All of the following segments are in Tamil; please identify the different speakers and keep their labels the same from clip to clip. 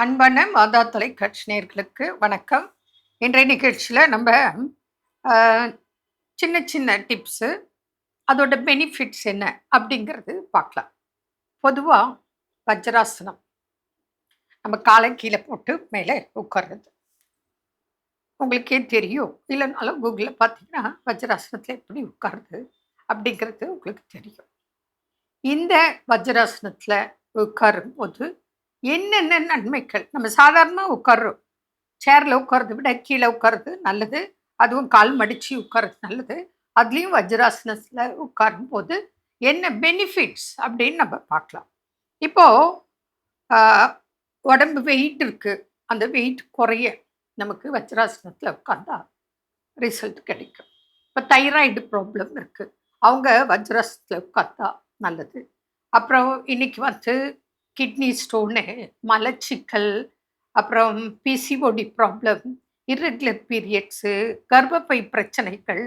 Speaker 1: அன்பான மாதா தொலைக்காட்சி நேயர்களுக்கு வணக்கம். இன்றைய நிகழ்ச்சியில் நம்ம அஹ், சின்ன சின்ன டிப்ஸு, அதோட பெனிஃபிட்ஸ் என்ன அப்படிங்கிறது பார்க்கலாம். பொதுவாக வஜ்ராசனம், நம்ம காலை கீழே போட்டு மேலே உட்கார்றது உங்களுக்கே தெரியும். இல்லைனாலும் கூகுளில் பார்த்தீங்கன்னா வஜ்ராசனத்தில் எப்படி உட்காருது அப்படிங்கிறது உங்களுக்கு தெரியும். இந்த வஜ்ராசனத்தில் உட்காரும் போது என்னென்ன நன்மைகள், நம்ம சாதாரணமாக உட்கார்றோம், சேர்ல உட்கார்றத விட கீழே உட்கார்றது நல்லது. அதுவும் கால் மடிச்சு உட்கார்றது நல்லது. அதுலேயும் வஜ்ராசனத்தில் உட்காரும் போது என்ன பெனிஃபிட்ஸ் அப்படின்னு நம்ம பார்க்கலாம். இப்போ ஆஹ், உடம்பு வெயிட் இருக்கு, அந்த வெயிட் குறைய நமக்கு வஜ்ராசனத்தில் உட்கார்ந்தா ரிசல்ட் கிடைக்கும். இப்போ தைராய்டு ப்ராப்ளம் இருக்கு, அவங்க வஜ்ராசனத்தில் உட்கார்ந்தா நல்லது. அப்புறம் இன்னைக்கு வந்து கிட்னி ஸ்டோனு, மலச்சிக்கல், அப்புறம் பிசிஓடி ப்ராப்ளம், இர்ரெகுலர் பீரியட்ஸு, கர்ப்பப்பை பிரச்சனைகள்,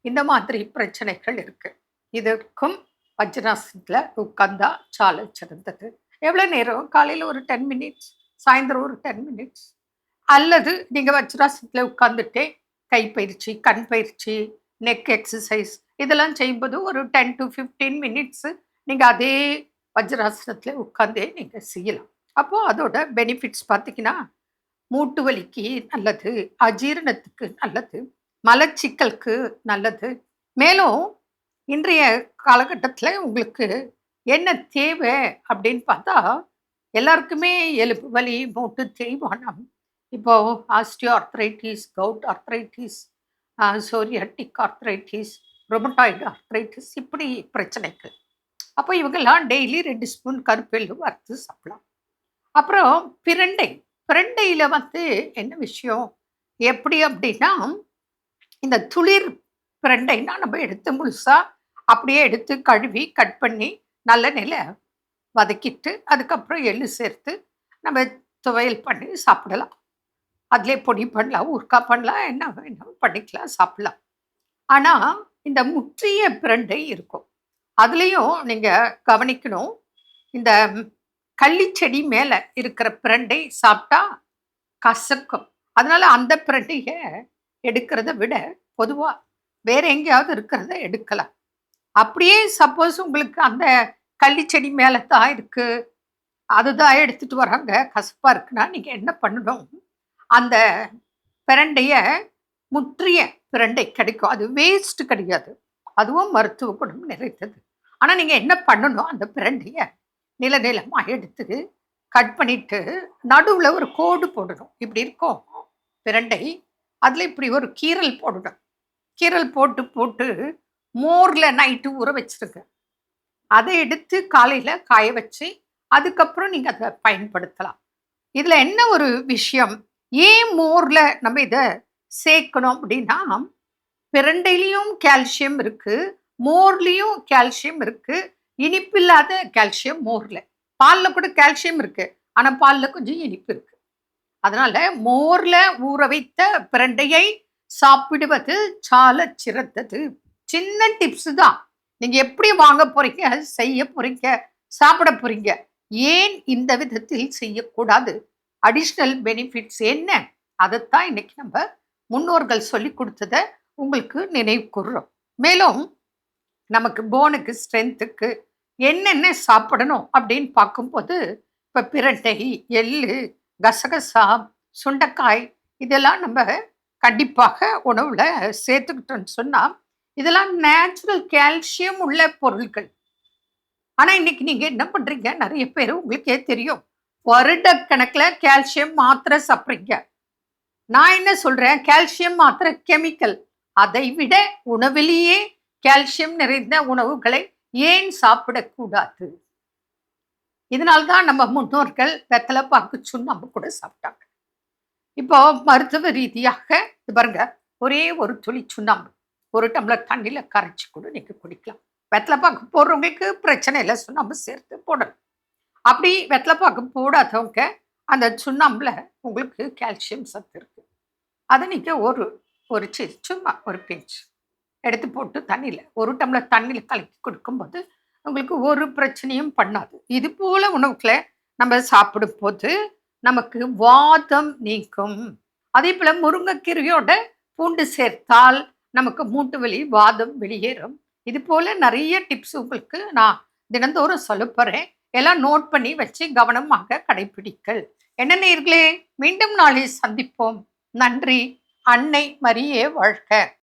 Speaker 1: இந்த மாதிரி பிரச்சனைகள் இருக்கு. இதற்கும் வஜ்ராசனத்தில் உட்கார்ந்தா சால சிறந்தது. எவ்வளோ நேரம்? காலையில் ஒரு 10 மினிட்ஸ், சாயந்தரம் ஒரு 10 மினிட்ஸ். அல்லது நீங்கள் வஜ்ராசனத்தில் உட்கார்ந்துட்டே கைப்பயிற்சி, கண் பயிற்சி, நெக் எக்ஸசைஸ் இதெல்லாம் செய்யும்போது ஒரு 10 to 15 மினிட்ஸு நீங்கள் அதே வஜ்ராசனத்தில் உட்கார்ந்தே நீங்கள் செய்யலாம். அப்போ அதோட பெனிஃபிட்ஸ் பார்த்தீங்கன்னா, மூட்டு வலிக்கு நல்லது, அஜீரணத்துக்கு நல்லது, மலச்சிக்கலுக்கு நல்லது. மேலும் இன்றைய காலகட்டத்தில் உங்களுக்கு என்ன தேவை அப்படின்னு பார்த்தா, எல்லாருக்குமே எலும்பு வலி, மூட்டு தேய்மானம், இப்போ osteo arthritis, gout arthritis, psoriatic arthritis, rheumatoid arthritis, இப்படி பிரச்சனைகள். அப்போ இவங்கெல்லாம் டெய்லி 2 ஸ்பூன் கருப்பெள்ளு வறுத்து சாப்பிடலாம். அப்புறம் பிரண்டை, பிரண்டையில் வந்து என்ன விஷயம் எப்படி அப்படின்னா, இந்த துளிர் பிரண்டைனா நம்ம எடுத்து முழுசா அப்படியே எடுத்து கழுவி கட் பண்ணி நல்லெண்ணெயில் வதக்கிட்டு அதுக்கப்புறம் எள்ளு சேர்த்து நம்ம துவையல் பண்ணி சாப்பிடலாம். அதிலே பொடி பண்ணலாம், ஊறுகாய் பண்ணலாம், என்ன வேணும் பண்ணிக்கலாம், சாப்பிடலாம். ஆனால் இந்த முற்றிய பிரண்டை இருக்கும், அதுலேயும் நீங்கள் கவனிக்கணும். இந்த கள்ளிச்செடி மேலே இருக்கிற பிரண்டை சாப்பிட்டா கசக்கும். அதனால அந்த பிரண்டையை எடுக்கிறத விட பொதுவாக வேற எங்கேயாவது இருக்கிறத எடுக்கலாம். அப்படியே சப்போஸ் உங்களுக்கு அந்த கள்ளிச்செடி மேலே தான் இருக்கு, அதுதான் எடுத்துட்டு வராங்க, கசப்பாக இருக்குன்னா நீங்கள் என்ன பண்ணணும், அந்த பிரண்டைய, முற்றிய பிரண்டை கிடைக்கும், அது வேஸ்ட் கிடையாது, அதுவும் மருத்துவ குணம் நிறைந்தது. ஆனால் நீங்கள் என்ன பண்ணணும், அந்த பிரண்டைய நில நிலமாக எடுத்து கட் பண்ணிட்டு நடுவில் ஒரு கோடு போடணும். இப்படி இருக்கும் பிரண்டை, அதில் இப்படி ஒரு கீரல் போடணும். கீரல் போட்டு போட்டு மோரில் நைட்டு ஊற வச்சிருங்க. அதை எடுத்து காலையில் காய வச்சு அதுக்கப்புறம் நீங்கள் அதை பயன்படுத்தலாம். இதில் என்ன ஒரு விஷயம், ஏன் மோரில் நம்ம இதை சேர்க்கணும் அப்படின்னா, பிரண்டையிலையும் கால்சியம் இருக்கு, மோர்லேயும் கால்சியம் இருக்கு. இனிப்பில்லாத கால்சியம் மோரில், பாலில் கூட கால்சியம் இருக்கு, ஆனால் பாலில் கொஞ்சம் இனிப்பு இருக்கு. அதனால மோரில் ஊற வைத்த பிரண்டையை சாப்பிடுவது சால சிறந்தது. சின்ன டிப்ஸ் தான். நீங்கள் எப்படி வாங்க போறீங்க, செய்ய போறீங்க, சாப்பிட போறீங்க, ஏன் இந்த விதத்தில் செய்யக்கூடாது, அடிஷ்னல் பெனிஃபிட்ஸ் என்ன, அதைத்தான் இன்னைக்கு நம்ம முன்னோர்கள் சொல்லி கொடுத்ததை உங்களுக்கு நினைவு கூறுறோம். மேலும் நமக்கு போனுக்கு, ஸ்ட்ரென்த்துக்கு என்னென்ன சாப்பிடணும் அப்படின்னு பார்க்கும்போது, இப்போ பிரண்டை, எள்ளு, கசகசா, சுண்டைக்காய், இதெல்லாம் நம்ம கண்டிப்பாக உணவில் சேர்த்துக்கிட்டோன்னு சொன்னால் இதெல்லாம் நேச்சுரல் கால்சியம் உள்ள பொருட்கள். ஆனால் இன்னைக்கு நீங்கள் என்ன பண்ணுறீங்க, நிறைய பேர் உங்களுக்கே தெரியும், வருடக்கணக்கில் கால்சியம் மாத்திரை சாப்பிட்றீங்க. நான் என்ன சொல்கிறேன், கால்சியம் மாத்திரை கெமிக்கல். அதை விட உணவிலேயே கால்சியம் நிறைந்த உணவுகளை ஏன் சாப்பிடக்கூடாது? இதனால்தான் நம்ம முன்னோர்கள் வெத்தலைப்பாக்கு சுண்ணாம்பு கூட சாப்பிட்டாங்க. இப்போ மருத்துவ ரீதியாக இது பாருங்க, ஒரே ஒரு துளி சுண்ணாம்பு ஒரு டம்ளர் தண்ணியில் கரைச்சி கூட நீங்கள் குடிக்கலாம். வெத்தலைப்பாக்கு போடுறவங்களுக்கு பிரச்சனை இல்லை, சுண்ணாம்பு சேர்த்து போடணும். அப்படி வெத்தலைப்பாக்கு போடாதவங்க அந்த சுண்ணாம்புல உங்களுக்கு கால்சியம் சத்து இருக்கு. அதை நீங்கள் ஒரு ஒரு சும்மா ஒரு பிஞ்ச் எடுத்து போட்டு தண்ணியில், ஒரு டம்ளர் தண்ணியில் கலக்கி கொடுக்கும்போது உங்களுக்கு ஒரு பிரச்சனையும் பண்ணாது. இது போல உணவுகளை நம்ம சாப்பிடும் போது நமக்கு வாதம் நீக்கும். அதே போல முருங்கைக்கீரையோட பூண்டு சேர்த்தால் நமக்கு மூட்டு வலி, வாதம் வெளியேறும். இது போல நிறைய டிப்ஸ் உங்களுக்கு நான் தினந்தோறும் சொல்லப் போறேன். எல்லாம் நோட் பண்ணி வச்சு கவனமாக கடைப்பிடிங்கள். என்ன நேயர்களே, மீண்டும் நாளை சந்திப்போம். நன்றி. அன்னை மரியே வாழ்க.